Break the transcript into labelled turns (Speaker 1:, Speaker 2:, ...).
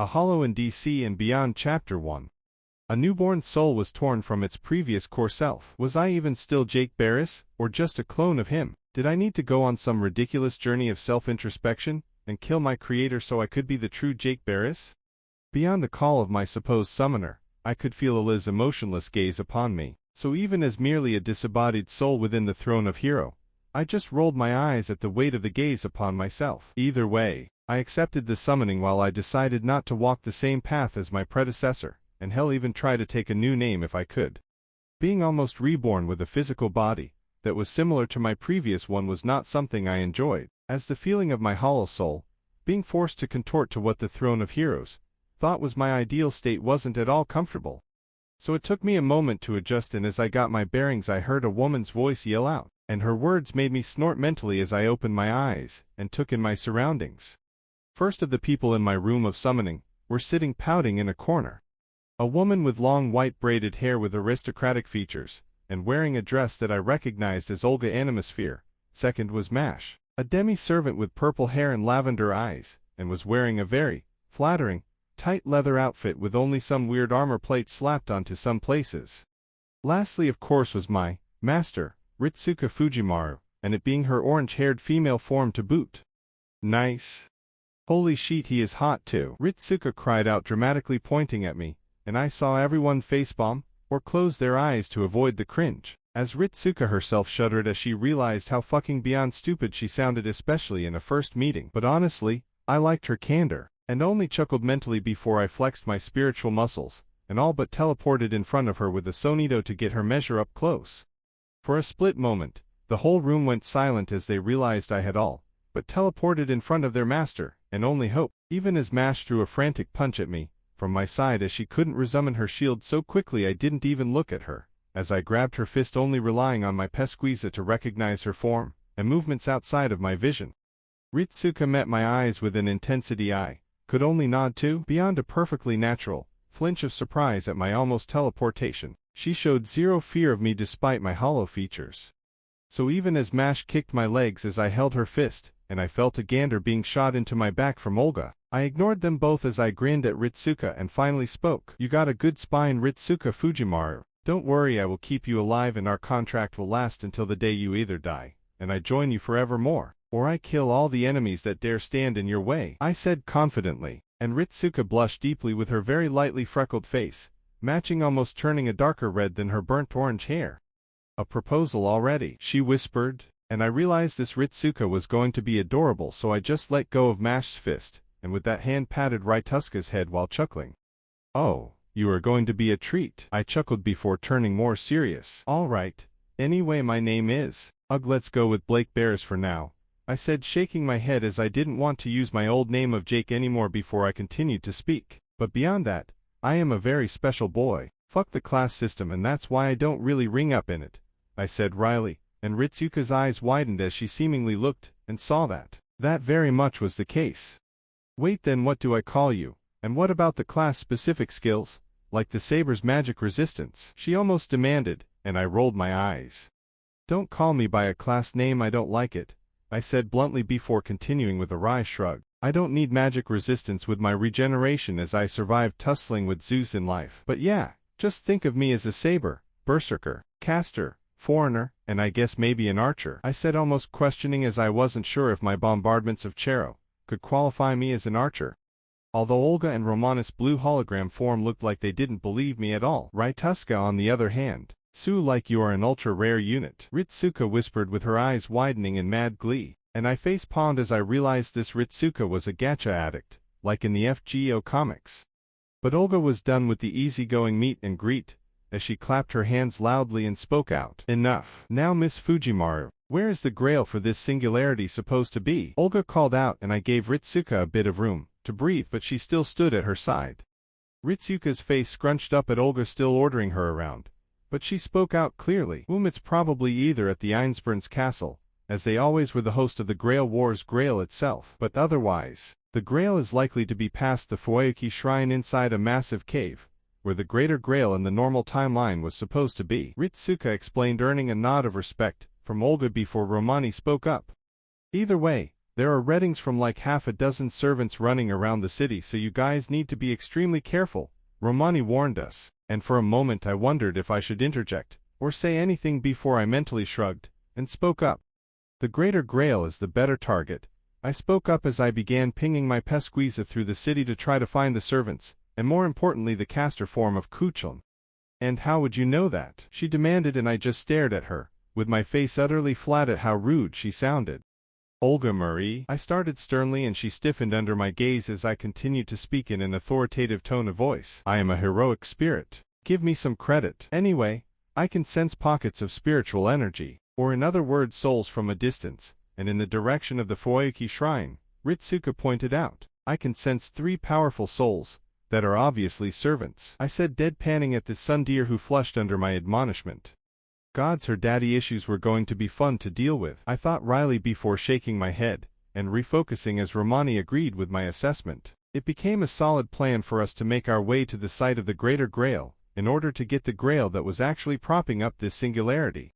Speaker 1: A Hollow in DC and Beyond Chapter 1. A newborn soul was torn from its previous core self. Was I even still Jake Barris, or just a clone of him? Did I need to go on some ridiculous journey of self-introspection, and kill my creator so I could be the true Jake Barris? Beyond the call of my supposed summoner, I could feel Eli's emotionless gaze upon me, so even as merely a disembodied soul within the throne of Hero, I just rolled my eyes at the weight of the gaze upon myself. Either way, I accepted the summoning while I decided not to walk the same path as my predecessor, and hell even try to take a new name if I could. Being almost reborn with a physical body that was similar to my previous one was not something I enjoyed, as the feeling of my hollow soul, being forced to contort to what the Throne of Heroes thought was my ideal state wasn't at all comfortable. So it took me a moment to adjust, and as I got my bearings I heard a woman's voice yell out, and her words made me snort mentally as I opened my eyes and took in my surroundings. First of the people in my room of summoning were sitting pouting in a corner. A woman with long white braided hair with aristocratic features, and wearing a dress that I recognized as Olga Animosphere. Second was Mash, a demi-servant with purple hair and lavender eyes, and was wearing a very flattering, tight leather outfit with only some weird armor plates slapped onto some places. Lastly, of course, was my master, Ritsuka Fujimaru, and it being her orange-haired female form to boot. Nice. Holy shit, he is hot too, Ritsuka cried out, dramatically pointing at me, and I saw everyone facepalm, or close their eyes to avoid the cringe, as Ritsuka herself shuddered as she realized how fucking beyond stupid she sounded, especially in a first meeting. But honestly, I liked her candor, and only chuckled mentally before I flexed my spiritual muscles, and all but teleported in front of her with a sonito to get her measure up close. For a split moment, the whole room went silent as they realized I had all but teleported in front of their master, and only hope, even as Mash threw a frantic punch at me from my side as she couldn't resummon her shield so quickly I didn't even look at her, as I grabbed her fist, only relying on my pesquisa to recognize her form and movements outside of my vision. Ritsuka met my eyes with an intensity I could only nod to. Beyond a perfectly natural flinch of surprise at my almost teleportation, she showed zero fear of me despite my hollow features. So even as Mash kicked my legs as I held her fist, and I felt a gander being shot into my back from Olga, I ignored them both as I grinned at Ritsuka and finally spoke. You got a good spine, Ritsuka Fujimaru. Don't worry, I will keep you alive, and our contract will last until the day you either die, and I join you forevermore, or I kill all the enemies that dare stand in your way, I said confidently, and Ritsuka blushed deeply with her very lightly freckled face, matching almost turning a darker red than her burnt orange hair. A proposal already, she whispered, and I realized this Ritsuka was going to be adorable, so I just let go of Mash's fist, and with that hand patted Raituska's head while chuckling. Oh, you are going to be a treat, I chuckled before turning more serious. All right, anyway, my name is Ugh, let's go with Blake Barris for now, I said, shaking my head as I didn't want to use my old name of Jake anymore before I continued to speak. But beyond that, I am a very special boy. Fuck the class system, and that's why I don't really ring up in it, I said wryly, and Ritsuka's eyes widened as she seemingly looked and saw that that very much was the case. Wait, then what do I call you? And what about the class-specific skills, like the saber's magic resistance? She almost demanded, and I rolled my eyes. Don't call me by a class name, I don't like it, I said bluntly before continuing with a wry shrug. I don't need magic resistance with my regeneration, as I survived tussling with Zeus in life. But yeah, just think of me as a saber, berserker, caster, foreigner, and I guess maybe an archer, I said, almost questioning as I wasn't sure if my bombardments of Chero could qualify me as an archer. Although Olga and Romanus' blue hologram form looked like they didn't believe me at all. Raituska, on the other hand, Sue, like you are an ultra-rare unit, Ritsuka whispered with her eyes widening in mad glee, and I face-palmed as I realized this Ritsuka was a gacha addict, like in the FGO comics. But Olga was done with the easygoing meet and greet, as she clapped her hands loudly and spoke out. Enough. Now, Miss Fujimaru, where is the grail for this singularity supposed to be? Olga called out, and I gave Ritsuka a bit of room to breathe, but she still stood at her side. Ritsuka's face scrunched up at Olga still ordering her around, but she spoke out clearly. It's probably either at the Einsburns castle, as they always were the host of the Grail Wars Grail itself, but otherwise, the Grail is likely to be past the Fueiki Shrine inside a massive cave, where the Greater Grail in the normal timeline was supposed to be, Ritsuka explained, earning a nod of respect from Olga before Romani spoke up. Either way, There are readings from like half a dozen servants running around the city, so you guys need to be extremely careful, Romani warned us, and for a moment I wondered if I should interject, or say anything before I mentally shrugged, and spoke up. The Greater Grail is the better target. I spoke up as I began pinging my pesquisa through the city to try to find the servants, and more importantly the caster form of Kuchuln. And how would you know that? She demanded, and I just stared at her, with my face utterly flat at how rude she sounded. Olga Marie, I started sternly, and she stiffened under my gaze as I continued to speak in an authoritative tone of voice. I am a heroic spirit. Give me some credit. Anyway, I can sense pockets of spiritual energy, or in other words souls from a distance, and in the direction of the Fuoyuki shrine, Ritsuka pointed out. I can sense 3 powerful souls, that are obviously servants, I said, deadpanning at the sundeer who flushed under my admonishment. Gods, her daddy issues were going to be fun to deal with, I thought wryly before shaking my head, and refocusing as Romani agreed with my assessment. It became a solid plan for us to make our way to the site of the Greater Grail, in order to get the grail that was actually propping up this singularity.